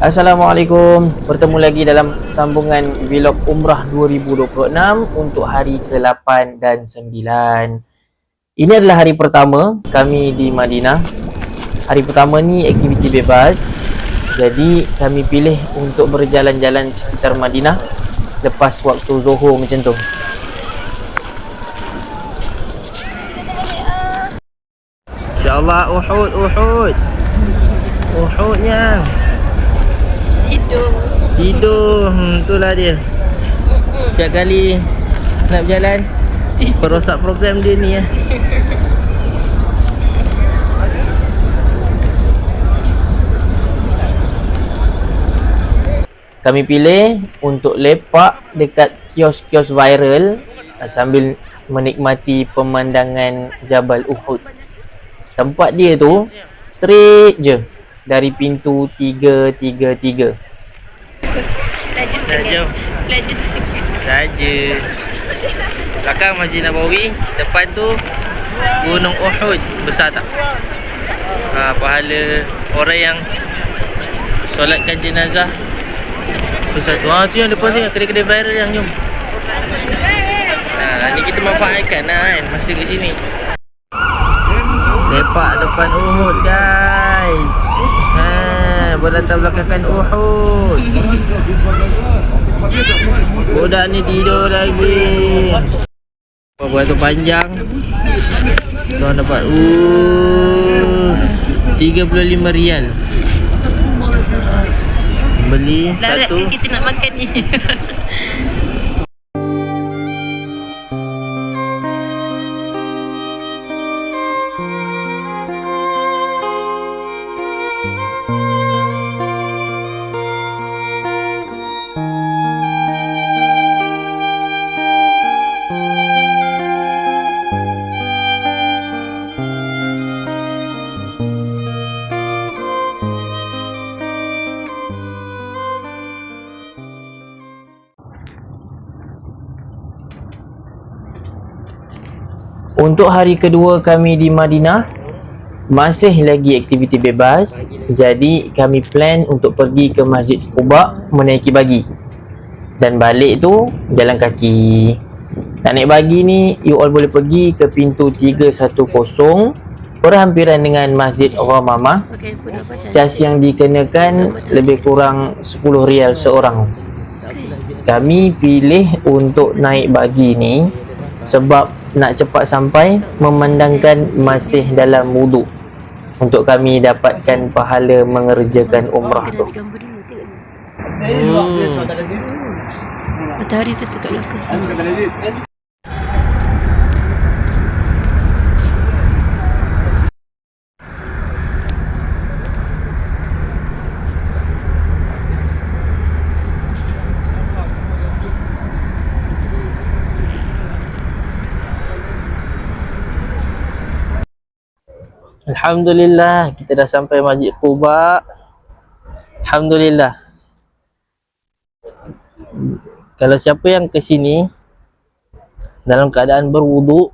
Assalamualaikum. Bertemu lagi dalam sambungan vlog Umrah 2026 untuk hari ke-8 dan 9. Ini adalah hari pertama kami di Madinah. Hari pertama ni aktiviti bebas. Jadi kami pilih untuk berjalan-jalan sekitar Madinah lepas waktu Zuhur macam tu. InsyaAllah Uhudnya Tidur. Itulah dia. Setiap kali nak berjalan perosak program dia ni ya. Kami pilih untuk lepak dekat kios-kios viral sambil menikmati pemandangan Jabal Uhud. Tempat dia tu straight je dari pintu 333. Jom saja. Belakang Masjid Nabawi, depan tu Gunung Uhud. Besar tak? Pahala orang yang solatkan jenazah besar tu. Tu yang depan tu yang kedai-kedai viral yang jom. Ni kita manfaatkan kan masa kat sini. Lepak depan Uhud guys. Berlatar belakangkan Uhud. Budak ni tidur lagi. Batu panjang. Tuan dapat 35 rial. Beli larat satu. Kita nak makan ni. Untuk hari kedua kami di Madinah, masih lagi aktiviti bebas. Jadi kami plan untuk pergi ke Masjid Quba menaiki bagi. Dan balik tu jalan kaki. Nak naik bagi ni you all boleh pergi ke pintu 310 berhampiran dengan Masjid Ghamamah. Cas yang dikenakan lebih kurang 10 rial seorang. Kami pilih untuk naik bagi ni sebab nak cepat sampai memandangkan masih dalam wuduk untuk kami dapatkan pahala mengerjakan umrah tu. Matahari tu dekat belakang sana. Alhamdulillah, kita dah sampai Masjid Quba. Alhamdulillah. Kalau siapa yang ke sini dalam keadaan berwuduk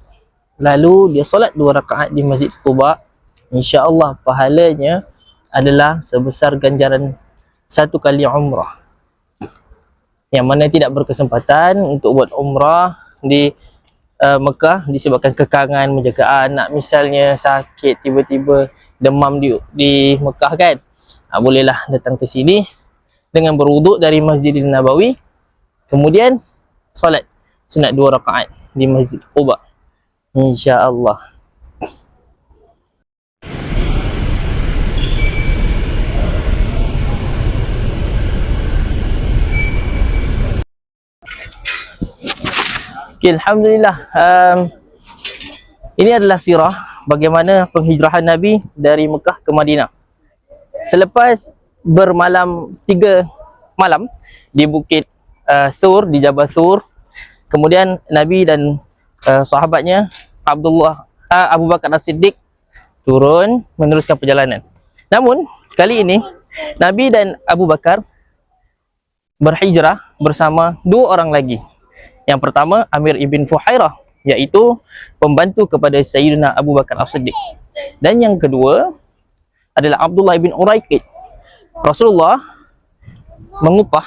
lalu dia solat 2 rakaat di Masjid Quba, insya-Allah pahalanya adalah sebesar ganjaran 1 kali umrah. Yang mana tidak berkesempatan untuk buat umrah di Mekah disebabkan kekangan menjaga anak, misalnya sakit tiba-tiba demam di Mekah kan, bolehlah datang ke sini dengan berwuduk dari Masjidil Nabawi, kemudian solat sunat 2 rakaat di Masjid Quba, insya-Allah. Okay, Alhamdulillah. Ini adalah sirah bagaimana penghijrahan Nabi dari Mekah ke Madinah. Selepas bermalam 3 malam di Bukit Thur, di Jabal Thur, kemudian Nabi dan sahabatnya Abu Bakar As-Siddiq turun meneruskan perjalanan. Namun kali ini Nabi dan Abu Bakar berhijrah bersama 2 orang lagi. Yang pertama Amir ibn Fuhairah, iaitu pembantu kepada Sayyidina Abu Bakar As-Siddiq. Dan yang kedua adalah Abdullah ibn Uraiqid. Rasulullah mengupah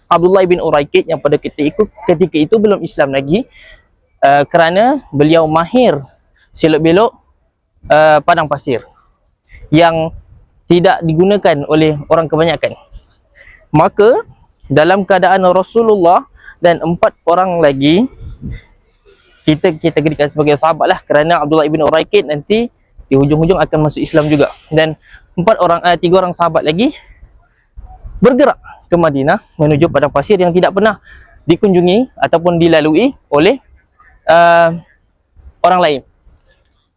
Abdullah bin Uraikid yang pada ketika itu belum Islam lagi, kerana beliau mahir selok-belok padang pasir yang tidak digunakan oleh orang kebanyakan. Maka dalam keadaan Rasulullah dan 4 orang lagi, kita kategorikan sebagai sahabat lah, kerana Abdullah bin Uraikid nanti di hujung-hujung akan masuk Islam juga. Dan 3 orang sahabat lagi bergerak ke Madinah menuju padang pasir yang tidak pernah dikunjungi ataupun dilalui oleh orang lain.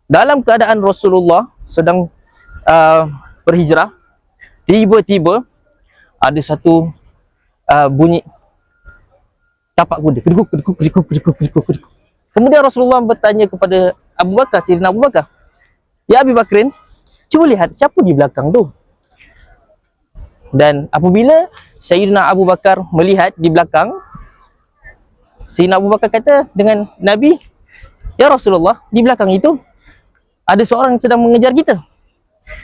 Dalam keadaan Rasulullah sedang berhijrah, tiba-tiba ada satu bunyi tapak kuda, kedekuk. Kemudian Rasulullah bertanya kepada Abu Bakar, Sayyidina Abu Bakar, "Ya Abu Bakrin, cuba lihat siapa di belakang tu?" Dan apabila Sayyidina Abu Bakar melihat di belakang, Sayyidina Abu Bakar kata dengan Nabi, "Ya Rasulullah, di belakang itu ada seorang yang sedang mengejar kita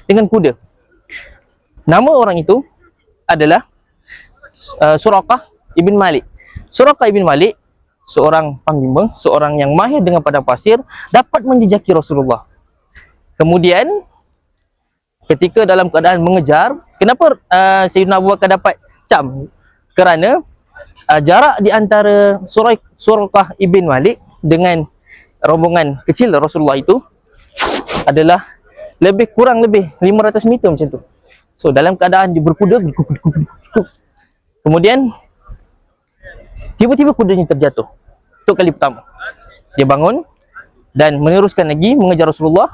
dengan kuda." Nama orang itu adalah Suraqah ibn Malik. Suraqah ibn Malik seorang panggimbang, seorang yang mahir dengan padang pasir, dapat menjejaki Rasulullah. Kemudian ketika dalam keadaan mengejar, kenapa Sayyidina Abu Bakar dapat cam? Kerana jarak di antara Suraqah ibn Malik dengan rombongan kecil Rasulullah itu adalah kurang lebih 500 meter macam tu. So dalam keadaan dia berkuda, kemudian tiba-tiba kudanya terjatuh untuk kali pertama. Dia bangun dan meneruskan lagi mengejar Rasulullah,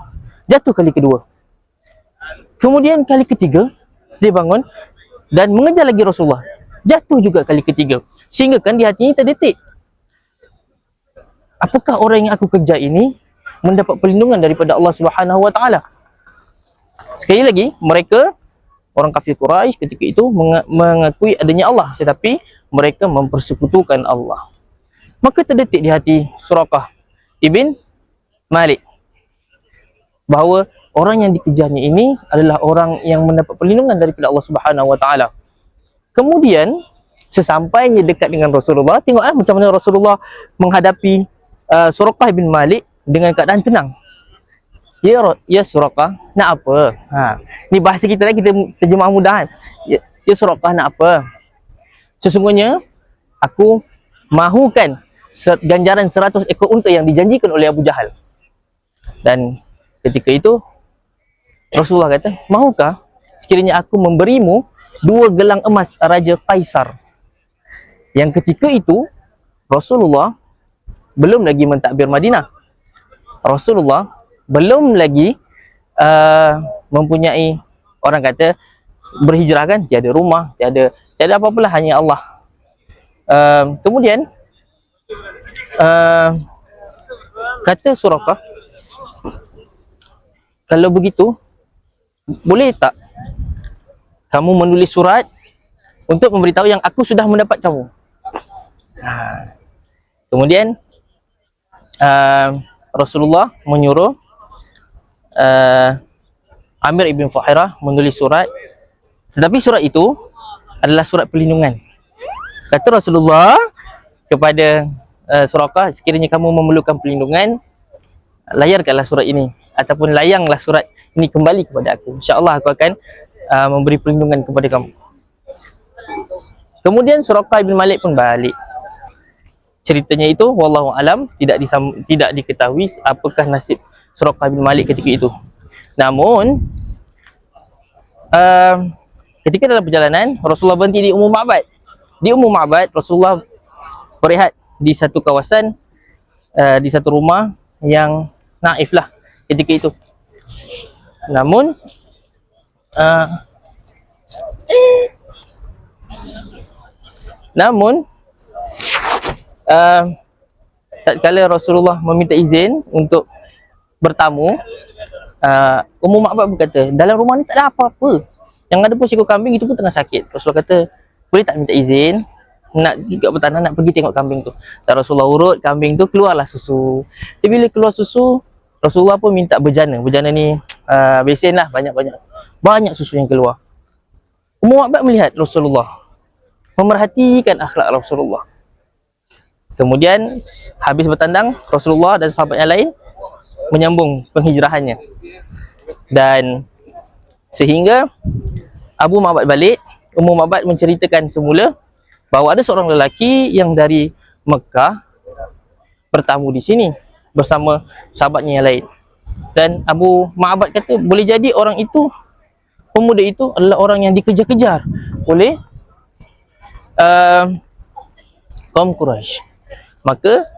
jatuh kali kedua. Kemudian kali ketiga dia bangun dan mengejar lagi Rasulullah, jatuh juga kali ketiga. Sehingga kan di hatinya terdetik, apakah orang yang aku kejar ini mendapat perlindungan daripada Allah Subhanahu Wa Taala? Sekali lagi, mereka orang kafir Quraisy ketika itu mengakui adanya Allah, tetapi mereka mempersekutukan Allah. Maka terdetik di hati Suraqah ibn Malik bahawa orang yang dikejarnya ini adalah orang yang mendapat perlindungan daripada Allah Subhanahu Wa Taala. Kemudian sesampainya dekat dengan Rasulullah, tengoklah macam mana Rasulullah menghadapi Suraqah ibn Malik dengan keadaan tenang. Ya Suraqah, nak apa? Ni bahasa kita lah, kita terjemah mudah kan. Ya Suraqah, nak apa? Sesungguhnya aku mahukan ganjaran 100 ekor unta yang dijanjikan oleh Abu Jahal. Dan ketika itu Rasulullah kata, "Mahukah sekiranya aku memberimu 2 gelang emas Raja Kaisar?" Yang ketika itu Rasulullah belum lagi mentadbir Madinah. Rasulullah belum lagi mempunyai, orang kata berhijrah kan, tiada rumah, tiada apa-apalah, hanya Allah. Kemudian kata Suraqah, "Kalau begitu, boleh tak kamu menulis surat untuk memberitahu yang aku sudah mendapat kamu?" Kemudian Rasulullah menyuruh Amir ibn Fuhairah menulis surat, tetapi surat itu adalah surat perlindungan. Kata Rasulullah kepada Suraqah, "Sekiranya kamu memerlukan perlindungan, layarkanlah surat ini, ataupun layanglah surat ini kembali kepada aku. InsyaAllah aku akan memberi perlindungan kepada kamu." Kemudian Suraqah bin Malik pun balik. Ceritanya itu wallahu alam, tidak diketahui apakah nasib Suraqah bin Malik ketika itu. Namun ketika dalam perjalanan, Rasulullah berhenti di Ummul Ma'bad. Di Ummul Ma'bad Rasulullah berehat di satu kawasan, di satu rumah yang naif lah ketika itu. Namun tatkala Rasulullah meminta izin untuk bertamu, Ummul Ma'bad berkata, "Dalam rumah ni tak ada apa-apa. Yang ada pun seekor kambing, itu pun tengah sakit." Rasulullah kata, "Boleh tak minta izin? Nak juga bertanah, nak pergi tengok kambing tu." Dan Rasulullah urut kambing tu, keluarlah susu. Jadi bila keluar susu, Rasulullah pun minta bejana. Bejana ni besen lah, banyak susu yang keluar. Ummul Ma'bad melihat Rasulullah memerhatikan akhlak Rasulullah. Kemudian habis bertandang, Rasulullah dan sahabat yang lain menyambung penghijrahannya. Dan sehingga Abu Ma'bad balik, Ummu Ma'bad menceritakan semula bahawa ada seorang lelaki yang dari Mekah bertamu di sini bersama sahabatnya yang lain. Dan Abu Ma'bad kata boleh jadi orang itu, pemuda itu adalah orang yang dikejar-kejar oleh kaum Quraisy. Maka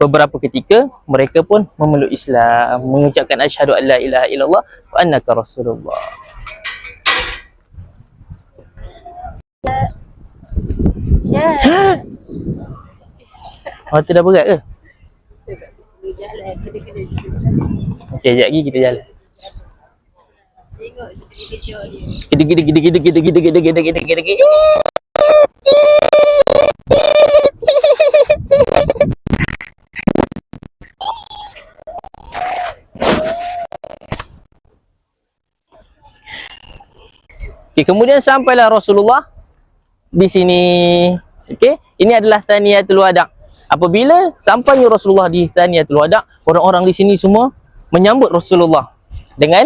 beberapa ketika mereka pun memeluk Islam, mengucapkan asyhadu an la ilaha illallah wa annaka rasulullah. Mata dah berat ke? Okey, sekejap lagi kita jalan. Gede. Okay, kemudian sampailah Rasulullah di sini. Okey, ini adalah Thaniyatul Wada'. Apabila sampainya Rasulullah di Thaniyatul Wada', orang-orang di sini semua menyambut Rasulullah dengan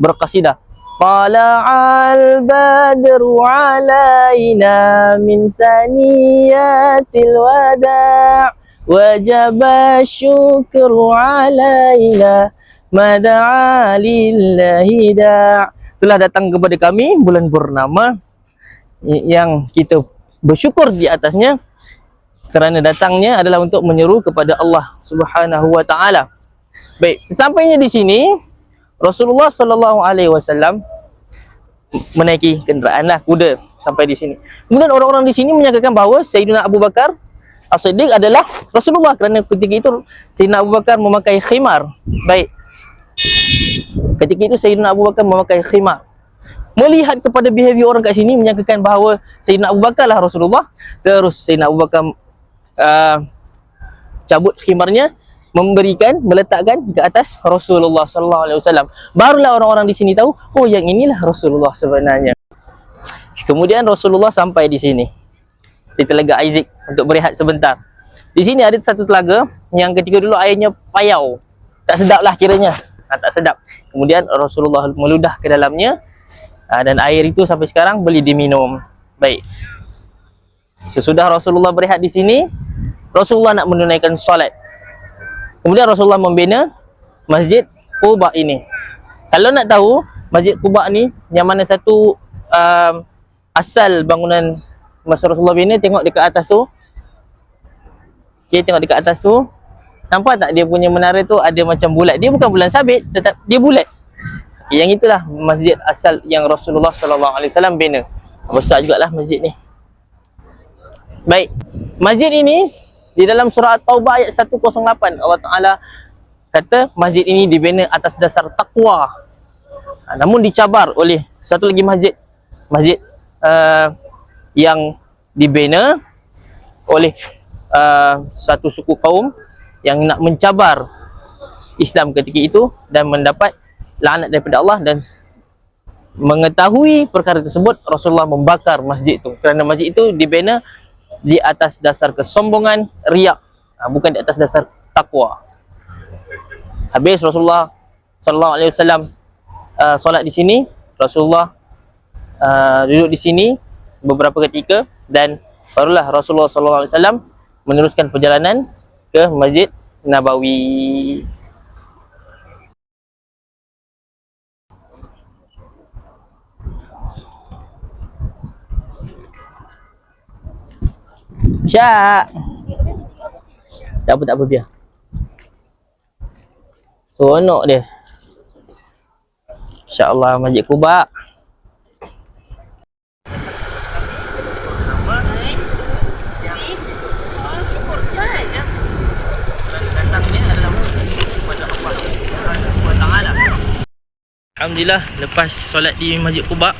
berqasidah. Tala'al badru alaina min thaniyatil wada' wajaba syukru alaina mada'a lillahi da'. Telah datang kepada kami bulan purnama yang kita bersyukur di atasnya, kerana datangnya adalah untuk menyeru kepada Allah Subhanahu wa taala. Baik, sesampainya di sini Rasulullah sallallahu alaihi wasallam menaiki kenderaanlah kuda sampai di sini. Kemudian orang-orang di sini menyangkakan bahawa Sayyidina Abu Bakar As-Siddiq adalah Rasulullah, kerana ketika itu Sayyidina Abu Bakar memakai khimar. Baik. Ketika itu Sayyidina Abu Bakar memakai khimar. Melihat kepada behavior orang kat sini, menyangkakan bahawa Sayyidina Abu Bakar lah Rasulullah. Terus Sayyidina Abu Bakar cabut khimarnya, meletakkan ke atas Rasulullah sallallahu alaihi wasallam. Barulah orang-orang di sini tahu, oh yang inilah Rasulullah sebenarnya. Kemudian Rasulullah sampai di sini, di Telaga Aizik, untuk berehat sebentar. Di sini ada satu telaga yang ketika dulu airnya payau, tak sedap lah kiranya. Tak sedap. Kemudian Rasulullah meludah ke dalamnya, dan air itu sampai sekarang boleh diminum. Baik. Sesudah Rasulullah berehat di sini, Rasulullah nak menunaikan solat. Kemudian Rasulullah membina Masjid Quba ini. Kalau nak tahu Masjid Quba ni yang mana satu asal bangunan masa Rasulullah bina, tengok dekat atas tu. Okay, tengok dekat atas tu. Nampak tak dia punya menara tu ada macam bulat. Dia bukan bulan sabit, tetap dia bulat. Okay, yang itulah masjid asal yang Rasulullah sallallahu alaihi wasallam bina. Besar jugalah masjid ni. Baik. Masjid ini di dalam surah At-Taubah ayat 108, Allah Taala kata masjid ini dibina atas dasar takwa. Namun dicabar oleh satu lagi masjid. Masjid yang dibina oleh satu suku kaum yang nak mencabar Islam ketika itu dan mendapat laknat daripada Allah, dan mengetahui perkara tersebut Rasulullah membakar masjid itu, kerana masjid itu dibina di atas dasar kesombongan, riak, bukan di atas dasar takwa. Habis Rasulullah sallallahu alaihi wasallam solat di sini, Rasulullah duduk di sini beberapa ketika, dan barulah Rasulullah sallallahu alaihi wasallam meneruskan perjalanan ke Masjid Nabawi. Syak. Tak apa biar. Seronok dia. InsyaAllah Masjid Quba. Alhamdulillah, lepas solat di Masjid Quba,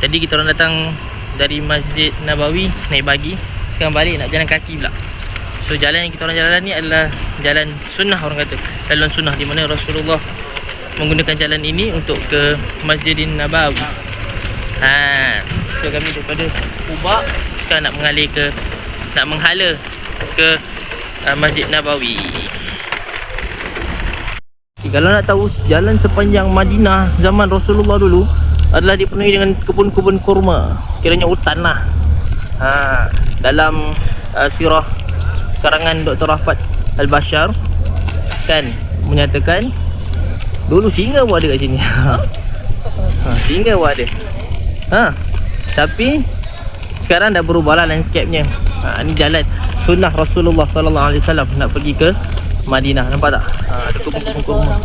tadi kita orang datang dari Masjid Nabawi naik bagi, sekarang balik nak jalan kaki pula. So jalan yang kita orang jalan ni adalah jalan sunnah, orang kata jalan sunnah, di mana Rasulullah menggunakan jalan ini untuk ke Masjidin Nabawi. So kami daripada Quba sekarang nak mengalir ke, nak menghala ke Masjid Nabawi. Kalau nak tahu jalan sepanjang Madinah zaman Rasulullah dulu adalah dipenuhi dengan kebun-kebun kurma, kiranya hutan lah. Dalam sirah karangan Dr. Rafat Al-Bashar kan menyatakan dulu singa pun ada kat sini. Singa pun ada. Tapi sekarang dah berubah lah landscape-nya. Ni jalan sunnah Rasulullah sallallahu alaihi wasallam nak pergi ke Madinah. Nampak tak? Ada kebun-kebun kurma.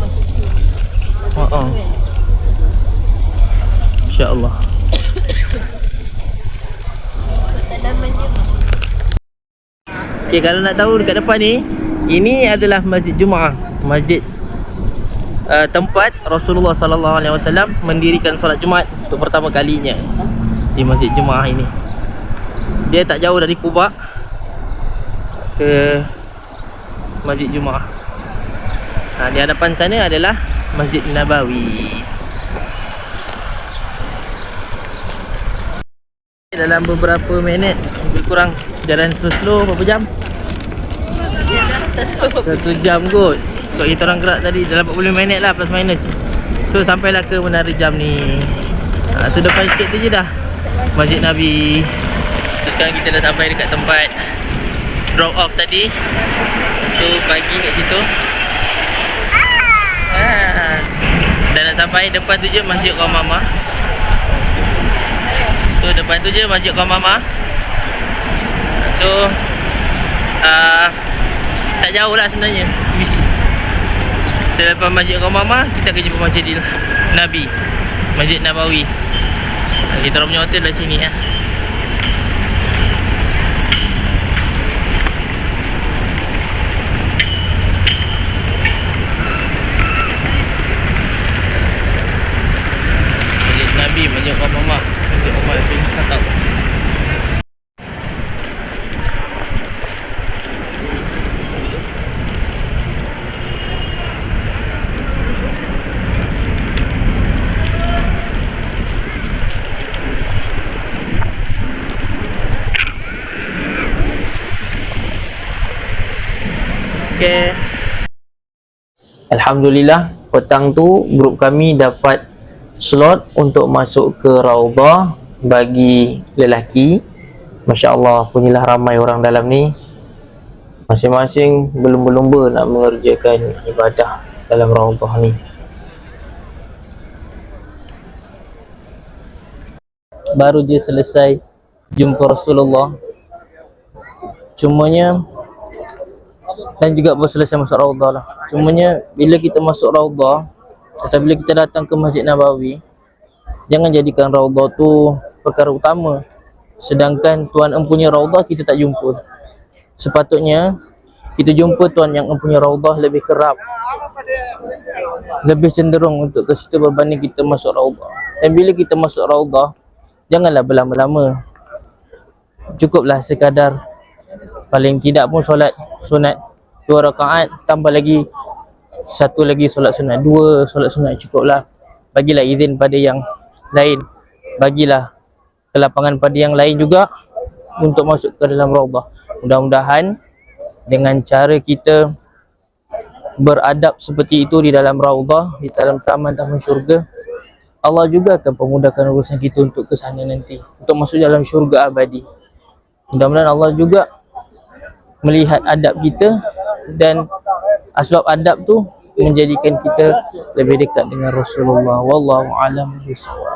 Insya-Allah. Okay, kalau nak tahu dekat depan ni, ini adalah Masjid Jumaah. Masjid tempat Rasulullah sallallahu alaihi wasallam mendirikan solat Jumaat untuk pertama kalinya di Masjid Jumaah ini. Dia tak jauh dari Quba ke Masjid Jumaah. Di hadapan sana adalah Masjid Nabawi. Dalam beberapa minit, lebih kurang jalan slow-slow berapa jam? 1 jam kot. Kalau kita orang gerak tadi dalam 40 minit lah plus minus. So sampailah ke Menara Jam ni. So depan sikit tu je dah Masjid Nabi. So sekarang kita dah sampai dekat tempat drop off tadi. So pagi kat situ. Dah nak sampai depan tu je Masjid Qamamah. So depan tu je Masjid Qamamah. So tak jauh lah sebenarnya. Selepas Masjid Qamamah kita akan jumpa Masjid Nabi, Masjid Nabawi. Kita orang punya hotel dari sini ya. Masjid Nabi, Masjid Qamamah, Masjid Umar bin Khattab. Okay. Alhamdulillah, petang tu grup kami dapat slot untuk masuk ke Raudhah bagi lelaki. Masya Allah, punyalah ramai orang dalam ni. Masing-masing berlumba-lumba nak mengerjakan ibadah dalam Raudhah ni. Baru je selesai jumpa Rasulullah. Cumanya dan juga baru selesai masuk Raudhah lah. Cumanya bila kita masuk Raudhah atau bila kita datang ke Masjid Nabawi, jangan jadikan Raudhah tu perkara utama. Sedangkan Tuan empunya Raudhah kita tak jumpa. Sepatutnya kita jumpa Tuan yang empunya Raudhah lebih kerap, lebih cenderung untuk ke situ berbanding kita masuk Raudhah. Dan bila kita masuk Raudhah, janganlah berlama-lama. Cukuplah sekadar paling tidak pun solat sunat 2 rakaat, tambah lagi 1 lagi solat sunat, 2 solat sunat cukuplah. Bagilah izin pada yang lain, bagilah kelapangan pada yang lain juga untuk masuk ke dalam Raudhah. Mudah-mudahan dengan cara kita beradab seperti itu di dalam Raudhah, di dalam taman-taman syurga, Allah juga akan pemudahkan urusan kita untuk ke sana nanti, untuk masuk dalam syurga abadi. Mudah-mudahan Allah juga melihat adab kita dan asbab adab tu menjadikan kita lebih dekat dengan Rasulullah. Wallahu a'lam bishawab.